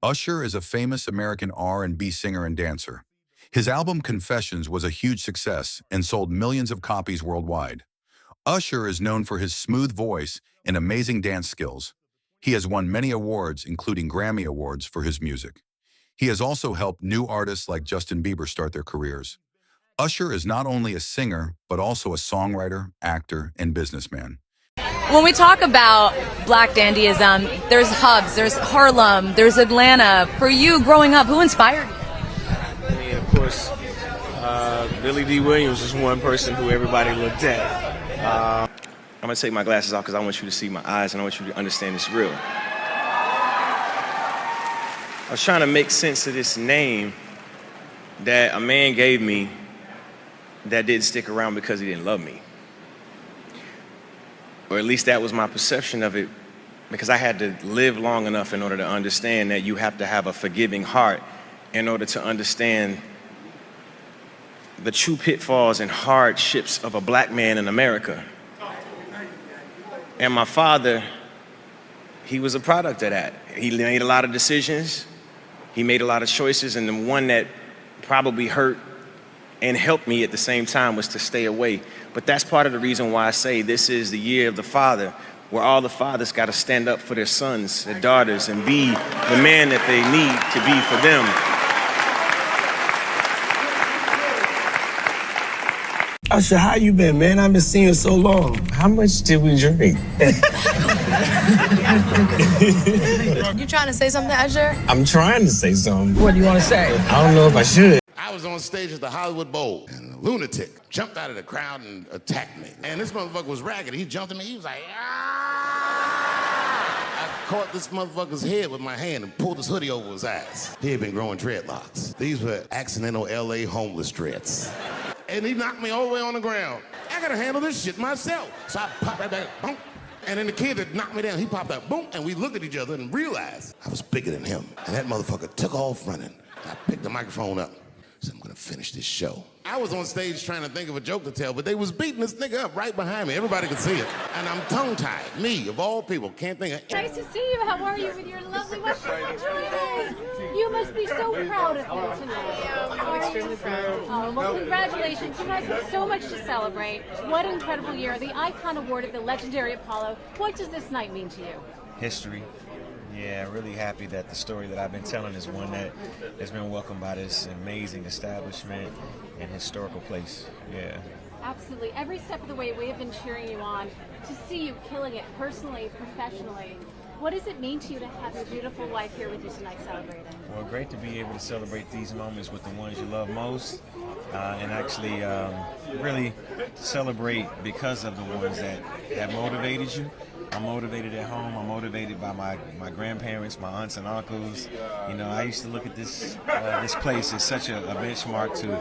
Usher is a famous American R&B singer and dancer. His album Confessions was a huge success and sold millions of copies worldwide. Usher is known for his smooth voice and amazing dance skills. He has won many awards, including Grammy Awards, for his music. He has also helped new artists like Justin Bieber start their careers. Usher is not only a singer, but also a songwriter, actor, and businessman. When we talk about Black dandyism, there's hubs, there's Harlem, there's Atlanta. For you, growing up, who inspired you? I mean, of course, Billy D. Williams was one person who everybody looked at. I'm going to take my glasses off because I want you to see my eyes and I want you to understand it's real. I was trying to make sense of this name that a man gave me that didn't stick around because he didn't love me. Or at least that was my perception of it, because I had to live long enough in order to understand that you have to have a forgiving heart in order to understand the true pitfalls and hardships of a black man in America. And my father, he was a product of that. He made a lot of decisions, he made a lot of choices, and the one that probably hurt and helped me at the same time was to stay away. But that's part of the reason why I say this is the year of the father, where all the fathers got to stand up for their sons, their daughters, and be the man that they need to be for them. Usher, how you been, man? I've been seeing you so long. How much did we drink? You trying to say something, Usher? I'm trying to say something. What do you want to say? I don't know if I should. I was on stage at the Hollywood Bowl, and a lunatic jumped out of the crowd and attacked me. And this motherfucker was ragged. He jumped at me. He was like, ah! I caught this motherfucker's head with my hand and pulled his hoodie over his eyes. He had been growing dreadlocks. These were accidental LA homeless dreads. And he knocked me all the way on the ground. I gotta handle this shit myself. So I popped right back, boom. And then the kid that knocked me down, he popped out, boom. And we looked at each other and realized I was bigger than him. And that motherfucker took off running. I picked the microphone up. So I'm gonna finish this show. I was on stage trying to think of a joke to tell, but they was beating this nigga up right behind me. Everybody could see it. And I'm tongue-tied. Me, of all people, can't think of... Nice to see you. How are you with your lovely Washington dreams? You must be so proud of me tonight. I'm extremely proud. Oh, well, congratulations. You guys have so much to celebrate. What an incredible year. The Icon Award at the legendary Apollo. What does this night mean to you? History. Yeah, really happy that the story that I've been telling is one that has been welcomed by this amazing establishment and historical place. Yeah. Absolutely. Every step of the way, we have been cheering you on to see you killing it personally, professionally. What does it mean to you to have your beautiful wife here with you tonight celebrating? Well, great to be able to celebrate these moments with the ones you love most, and actually really celebrate because of the ones that have motivated you. I'm motivated at home. I'm motivated by my grandparents, my aunts and uncles. You know, I used to look at this place as such a benchmark to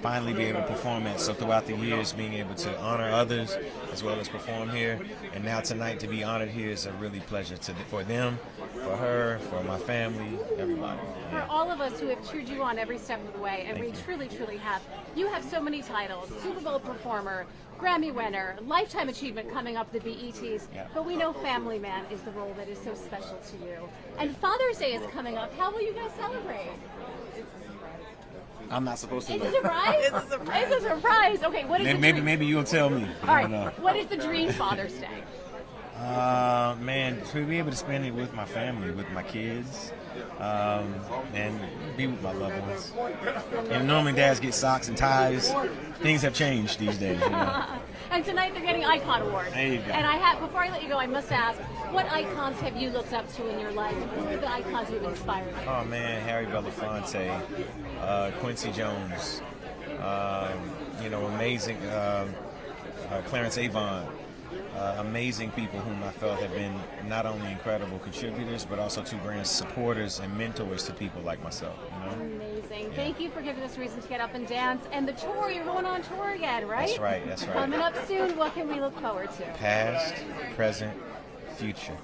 finally be able to perform at. So throughout the years, being able to honor others as well as perform here, and now tonight to be honored here is a really pleasure for them, for her, for my family, everybody. For all of us who have cheered you on every step of the way, and we truly, truly have. You have so many titles: Super Bowl performer, Grammy winner, Lifetime Achievement coming up the BETs, but we know Family Man is the role that is so special to you. And Father's Day is coming up. How will you guys celebrate? I'm not supposed to It's know. a surprise? It's a surprise. It's a surprise. Okay, what is the dream? Maybe you'll tell me. All right, what is the dream Father's Day? Man, to be able to spend it with my family, with my kids, and be with my loved ones. And normally dads get socks and ties. Things have changed these days, you know. And tonight they're getting Icon Awards. There you go. And before I let you go, I must ask, what icons have you looked up to in your life? Who are the icons who've inspired you? Oh man, Harry Belafonte, Quincy Jones, amazing, Clarence Avant. Amazing people whom I felt have been not only incredible contributors, but also two grand supporters and mentors to people like myself. You know? Amazing. Yeah. Thank you for giving us a reason to get up and dance. And the tour, you're going on tour again, right? That's right, that's right. Coming up soon, what can we look forward to? Past, present, future.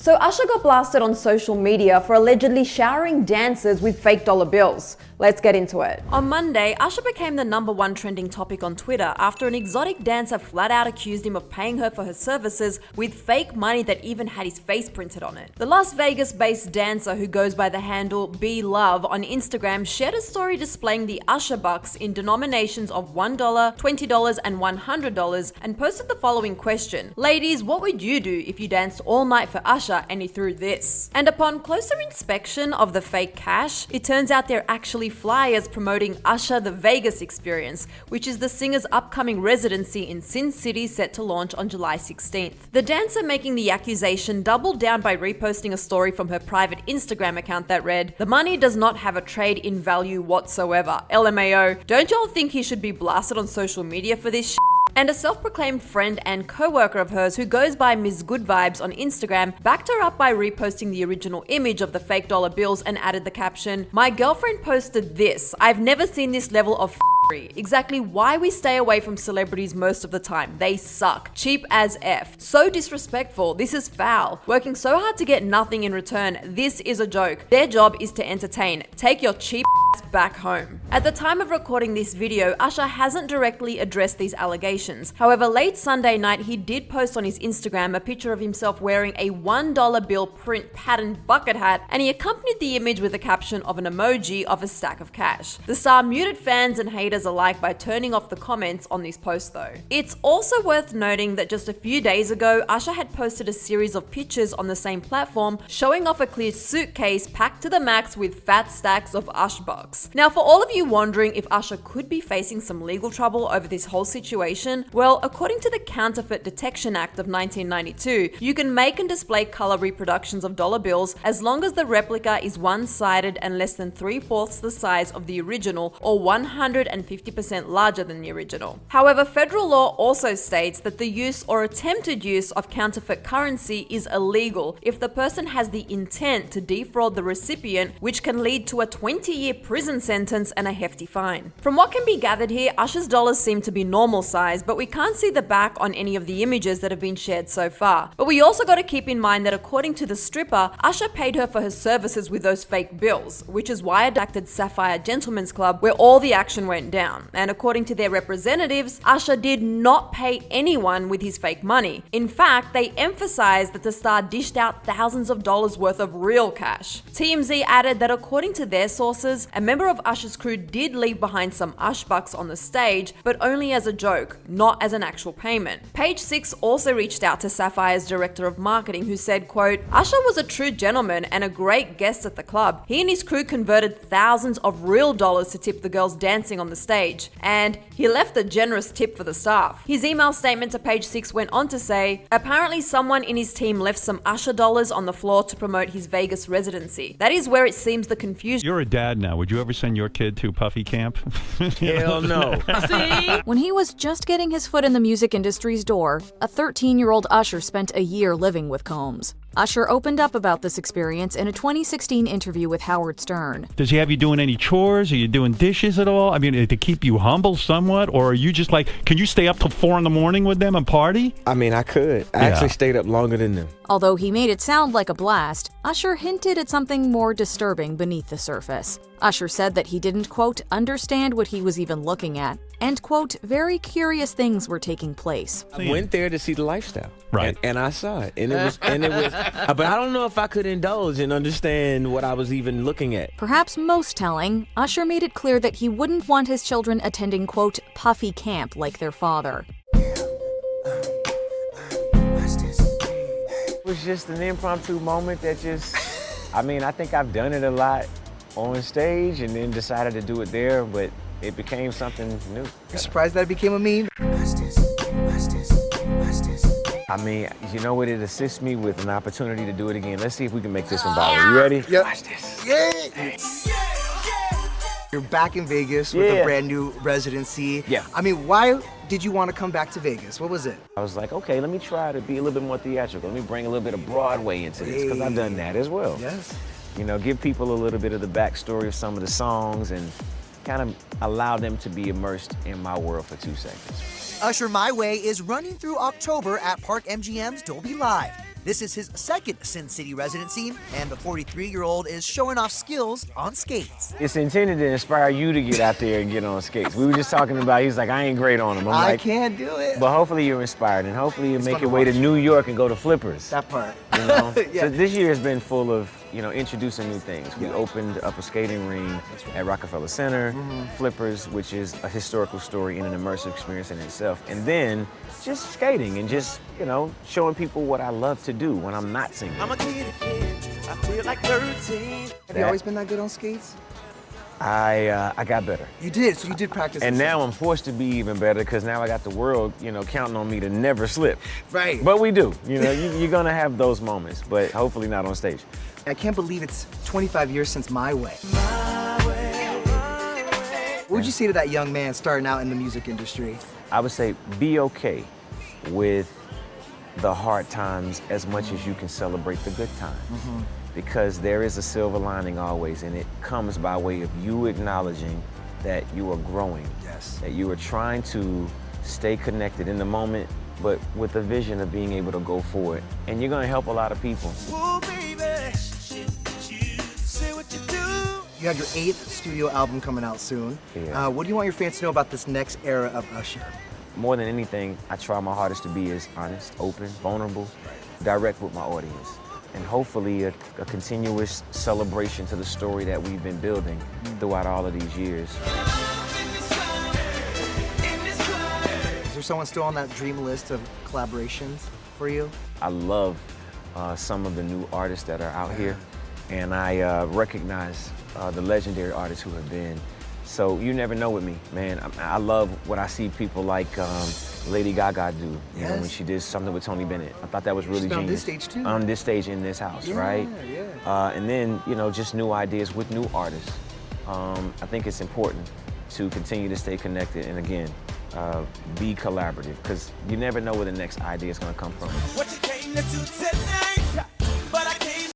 So Usher got blasted on social media for allegedly showering dancers with fake dollar bills. Let's get into it. On Monday, Usher became the #1 trending topic on Twitter after an exotic dancer flat out accused him of paying her for her services with fake money that even had his face printed on it. The Las Vegas-based dancer who goes by the handle B Love on Instagram shared a story displaying the Usher bucks in denominations of $1, $20, and $100 and posted the following question: "Ladies, what would you do if you danced all night for Usher and he threw this?" And upon closer inspection of the fake cash, it turns out they're actually flyers promoting Usher the Vegas Experience, which is the singer's upcoming residency in Sin City set to launch on July 16th. The dancer making the accusation doubled down by reposting a story from her private Instagram account that read, "The money does not have a trade in value whatsoever. LMAO, don't y'all think he should be blasted on social media for this shit?" And a self-proclaimed friend and co-worker of hers who goes by Ms. Good Vibes on Instagram backed her up by reposting the original image of the fake dollar bills and added the caption, "My girlfriend posted this. I've never seen this level of exactly why we stay away from celebrities most of the time. They suck. Cheap as F. So disrespectful. This is foul. Working so hard to get nothing in return. This is a joke. Their job is to entertain. Take your cheap ass back home." At the time of recording this video, Usher hasn't directly addressed these allegations. However, late Sunday night, he did post on his Instagram a picture of himself wearing a $1 bill print patterned bucket hat, and he accompanied the image with a caption of an emoji of a stack of cash. The star muted fans and haters alike by turning off the comments on this post though. It's also worth noting that just a few days ago, Usher had posted a series of pictures on the same platform showing off a clear suitcase packed to the max with fat stacks of Ush bucks. Now, for all of you wondering if Usher could be facing some legal trouble over this whole situation, well, according to the Counterfeit Detection Act of 1992, you can make and display color reproductions of dollar bills as long as the replica is one-sided and less than 3/4 the size of the original or 150% larger than the original. However, federal law also states that the use or attempted use of counterfeit currency is illegal if the person has the intent to defraud the recipient, which can lead to a 20-year prison sentence and a hefty fine. From what can be gathered here, Usher's dollars seem to be normal size, but we can't see the back on any of the images that have been shared so far. But we also got to keep in mind that according to the stripper, Usher paid her for her services with those fake bills, which is why it acted Sapphire Gentlemen's Club where all the action went down. And according to their representatives, Usher did not pay anyone with his fake money. In fact, they emphasized that the star dished out thousands of dollars worth of real cash. TMZ added that according to their sources, a member of Usher's crew did leave behind some Ush bucks on the stage, but only as a joke, not as an actual payment. Page 6 also reached out to Sapphire's director of marketing who said, quote, "Usher was a true gentleman and a great guest at the club. He and his crew converted thousands of real dollars to tip the girls dancing on the stage, and he left a generous tip for the staff." His email statement to Page 6 went on to say, "Apparently someone in his team left some Usher dollars on the floor to promote his Vegas residency. That is where it seems the confusion." You're a dad now. Would you ever send your kid to Puffy Camp? Hell no. When he was just getting his foot in the music industry's door, a 13-year-old Usher spent a year living with Combs. Usher opened up about this experience in a 2016 interview with Howard Stern. Does he have you doing any chores? Are you doing dishes at all? I mean, to keep you humble somewhat? Or are you just like, can you stay up till 4 in the morning with them and party? I mean, I could. I actually stayed up longer than them. Although he made it sound like a blast, Usher hinted at something more disturbing beneath the surface. Usher said that he didn't, quote, understand what he was even looking at, and, quote, very curious things were taking place. I went there to see the lifestyle. Right. And I saw it. And it was, but I don't know if I could indulge and understand what I was even looking at. Perhaps most telling, Usher made it clear that he wouldn't want his children attending, quote, Puffy Camp like their father. It was just an impromptu moment that I mean, I think I've done it a lot on stage and then decided to do it there, but it became something new. You're surprised that it became a meme? I mean, you know what? It assists me with an opportunity to do it again. Let's see if we can make this one viral. You ready? Yep. Watch this. Yeah. You're back in Vegas with a brand new residency. Yeah. I mean, why did you want to come back to Vegas? What was it? I was like, okay, let me try to be a little bit more theatrical. Let me bring a little bit of Broadway into this, because I've done that as well. Yes. You know, give people a little bit of the backstory of some of the songs and kind of allow them to be immersed in my world for 2 seconds. Usher My Way is running through October at Park MGM's Dolby Live. This is his second Sin City residency, and the 43-year-old is showing off skills on skates. It's intended to inspire you to get out there and get on skates. We were just talking about, he's like, I ain't great on them. I'm I like, can't do it. but hopefully you're inspired, and hopefully you'll It's make fun your to way to watch. New York and go to Flippers. That part. You know? Yeah. So this year has been full of, introducing new things. We opened up a skating ring at Rockefeller Center, Flippers, which is a historical story and an immersive experience in itself. And then just skating and just, showing people what I love to do when I'm not singing. I'm a kid again. I feel like 13. Have you always been that good on skates? I got better. You did, so you did practice. And now I'm forced to be even better because now I got the world, counting on me to never slip. Right. But we do. You're gonna have those moments, but hopefully not on stage. I can't believe it's 25 years since My Way. What would you say to that young man starting out in the music industry? I would say be okay with the hard times as much as you can celebrate the good times. Because there is a silver lining always, and it comes by way of you acknowledging that you are growing. Yes. That you are trying to stay connected in the moment, but with the vision of being able to go forward. And you're gonna help a lot of people. Ooh, baby, say what you do. You have your 8th studio album coming out soon. Yeah. What do you want your fans to know about this next era of Usher? More than anything, I try my hardest to be as honest, open, vulnerable, direct with my audience. And hopefully a continuous celebration to the story that we've been building throughout all of these years. Is there someone still on that dream list of collaborations for you? I love some of the new artists that are out here, and I recognize the legendary artists who have been. So you never know with me, man. I love what I see people like Lady Gaga do, you know, when she did something with Tony Bennett. I thought that was really genius. On this stage too. On this stage in this house, right? Yeah. And then, just new ideas with new artists. I think it's important to continue to stay connected and again, be collaborative, because you never know where the next idea is gonna come from. What you came to do tonight?